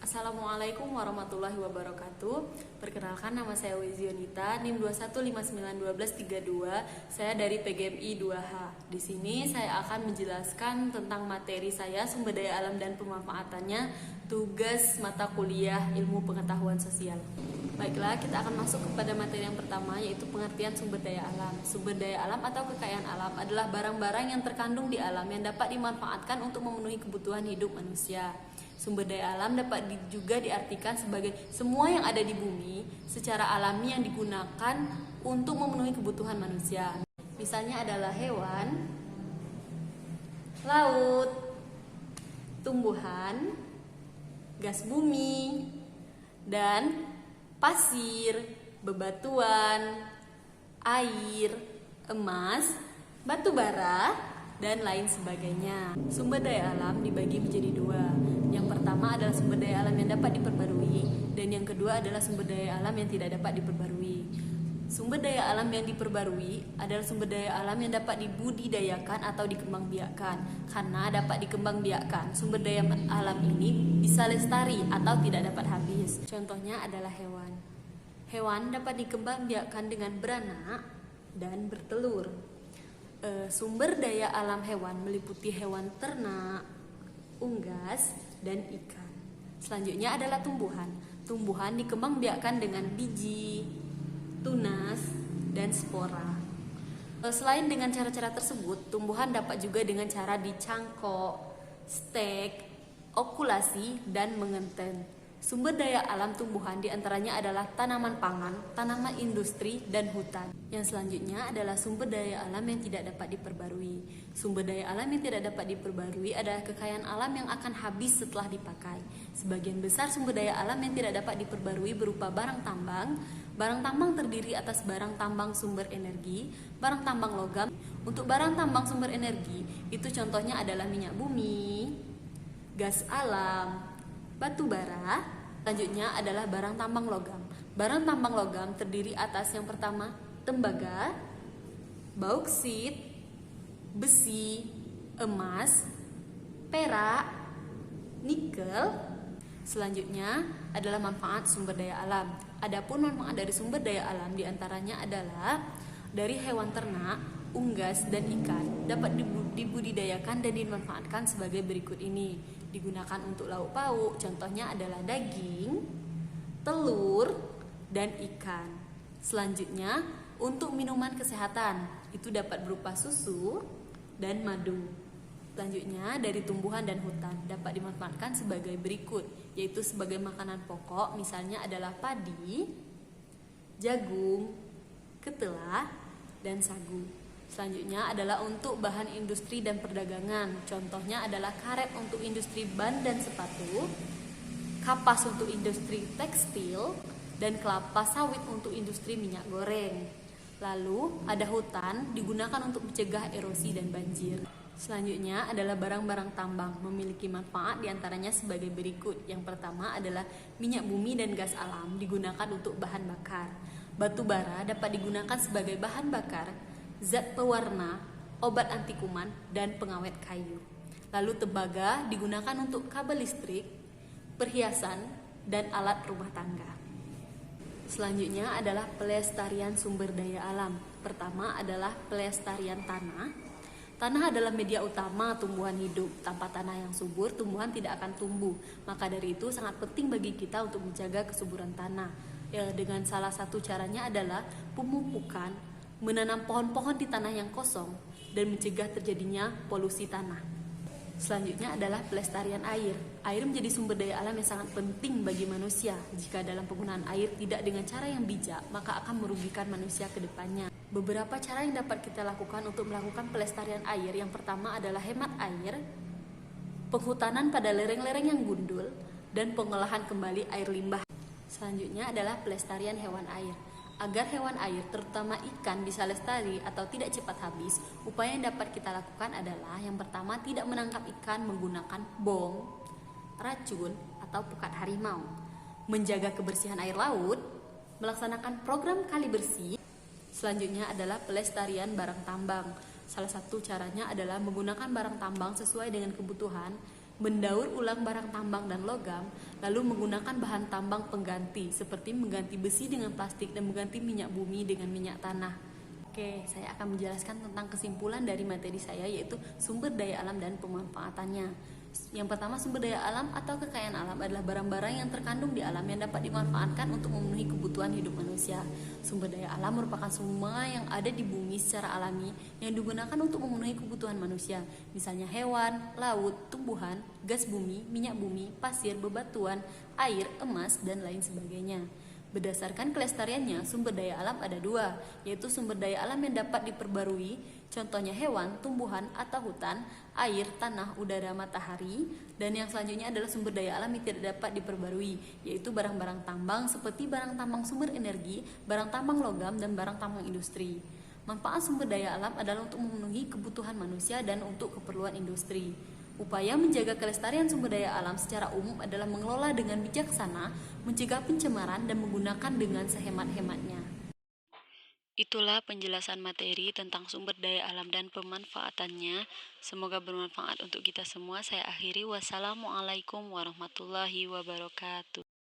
Assalamualaikum warahmatullahi wabarakatuh. Perkenalkan, nama saya Wizionita, NIM 21591232. Saya dari PGMI 2H. Di sini saya akan menjelaskan tentang materi saya, sumber daya alam dan pemanfaatannya, tugas mata kuliah Ilmu Pengetahuan Sosial. Baiklah, kita akan masuk kepada materi yang pertama, yaitu pengertian sumber daya alam. Sumber daya alam atau kekayaan alam adalah barang-barang yang terkandung di alam yang dapat dimanfaatkan untuk memenuhi kebutuhan hidup manusia. Sumber daya alam dapat juga diartikan sebagai semua yang ada di bumi secara alami yang digunakan untuk memenuhi kebutuhan manusia. Misalnya adalah hewan, laut, tumbuhan, gas bumi, dan pasir, bebatuan, air, emas, batu bara, dan lain sebagainya. Sumber daya alam dibagi menjadi dua. Yang pertama adalah sumber daya alam yang dapat diperbarui, dan yang kedua adalah sumber daya alam yang tidak dapat diperbarui. Sumber daya alam yang diperbarui adalah sumber daya alam yang dapat dibudidayakan atau dikembangbiakkan. Karena dapat dikembangbiakkan, sumber daya alam ini bisa lestari atau tidak dapat habis. Contohnya adalah hewan. Hewan dapat dikembangbiakkan dengan beranak dan bertelur. Sumber daya alam hewan meliputi hewan ternak, unggas, dan ikan. Selanjutnya adalah tumbuhan. Tumbuhan dikembangbiakkan dengan biji, tunas, dan spora. Selain dengan cara-cara tersebut, tumbuhan dapat juga dengan cara dicangkok, stek, okulasi, dan mengenten. Sumber daya alam tumbuhan diantaranya adalah tanaman pangan, tanaman industri, dan hutan. Yang selanjutnya adalah sumber daya alam yang tidak dapat diperbarui. Sumber daya alam yang tidak dapat diperbarui adalah kekayaan alam yang akan habis setelah dipakai. Sebagian besar sumber daya alam yang tidak dapat diperbarui berupa barang tambang. Barang tambang terdiri atas barang tambang sumber energi, barang tambang logam. Untuk barang tambang sumber energi, itu contohnya adalah minyak bumi, gas alam, batu bara. Selanjutnya adalah barang tambang logam. Barang tambang logam terdiri atas yang pertama, tembaga, bauksit, besi, emas, perak, nikel. Selanjutnya adalah manfaat sumber daya alam. Adapun manfaat dari sumber daya alam diantaranya adalah dari hewan ternak, unggas, dan ikan dapat dibudidayakan dan dimanfaatkan sebagai berikut ini. Digunakan untuk lauk pauk, contohnya adalah daging, telur, dan ikan. Selanjutnya, untuk minuman kesehatan, itu dapat berupa susu dan madu. Selanjutnya, dari tumbuhan dan hutan dapat dimanfaatkan sebagai berikut, yaitu sebagai makanan pokok, misalnya adalah padi, jagung, ketelah, dan sagu. Selanjutnya adalah untuk bahan industri dan perdagangan. Contohnya adalah karet untuk industri ban dan sepatu, kapas untuk industri tekstil, dan kelapa sawit untuk industri minyak goreng. Lalu ada hutan digunakan untuk mencegah erosi dan banjir. Selanjutnya adalah barang-barang tambang memiliki manfaat diantaranya sebagai berikut. Yang pertama adalah minyak bumi dan gas alam digunakan untuk bahan bakar. Batu bara dapat digunakan sebagai bahan bakar, zat pewarna, obat anti kuman, dan pengawet kayu. Lalu tembaga digunakan untuk kabel listrik, perhiasan, dan alat rumah tangga. Selanjutnya adalah pelestarian sumber daya alam. Pertama adalah pelestarian tanah. Tanah adalah media utama tumbuhan hidup. Tanpa tanah yang subur, tumbuhan tidak akan tumbuh. Maka dari itu sangat penting bagi kita untuk menjaga kesuburan tanah. Dengan salah satu caranya adalah pemupukan, menanam pohon-pohon di tanah yang kosong, dan mencegah terjadinya polusi tanah. Selanjutnya adalah pelestarian air. Air menjadi sumber daya alam yang sangat penting bagi manusia. Jika dalam penggunaan air tidak dengan cara yang bijak, maka akan merugikan manusia ke depannya. Beberapa cara yang dapat kita lakukan untuk melakukan pelestarian air. Yang pertama adalah hemat air, penghutanan pada lereng-lereng yang gundul, dan pengolahan kembali air limbah. Selanjutnya adalah pelestarian hewan air. Agar hewan air, terutama ikan, bisa lestari atau tidak cepat habis, upaya yang dapat kita lakukan adalah yang pertama, tidak menangkap ikan menggunakan bom, racun, atau pukat harimau. Menjaga kebersihan air laut, melaksanakan program kali bersih. Selanjutnya adalah pelestarian barang tambang. Salah satu caranya adalah menggunakan barang tambang sesuai dengan kebutuhan mendaur ulang barang tambang dan logam, lalu menggunakan bahan tambang pengganti seperti mengganti besi dengan plastik dan mengganti minyak bumi dengan minyak tanah. Oke, saya akan menjelaskan tentang kesimpulan dari materi saya, yaitu sumber daya alam dan pemanfaatannya. Yang pertama, sumber daya alam atau kekayaan alam adalah barang-barang yang terkandung di alam yang dapat dimanfaatkan untuk memenuhi kebutuhan hidup manusia. Sumber daya alam merupakan semua yang ada di bumi secara alami yang digunakan untuk memenuhi kebutuhan manusia, misalnya hewan, laut, tumbuhan, gas bumi, minyak bumi, pasir, bebatuan, air, emas, dan lain sebagainya. Berdasarkan kelestariannya, sumber daya alam ada dua, yaitu sumber daya alam yang dapat diperbarui, contohnya hewan, tumbuhan, atau hutan, air, tanah, udara, matahari, dan yang selanjutnya adalah sumber daya alam yang tidak dapat diperbarui, yaitu barang-barang tambang seperti barang tambang sumber energi, barang tambang logam, dan barang tambang industri. Manfaat sumber daya alam adalah untuk memenuhi kebutuhan manusia dan untuk keperluan industri. Upaya menjaga kelestarian sumber daya alam secara umum adalah mengelola dengan bijaksana, mencegah pencemaran, dan menggunakan dengan sehemat-hematnya. Itulah penjelasan materi tentang sumber daya alam dan pemanfaatannya. Semoga bermanfaat untuk kita semua. Saya akhiri. Wassalamualaikum warahmatullahi wabarakatuh.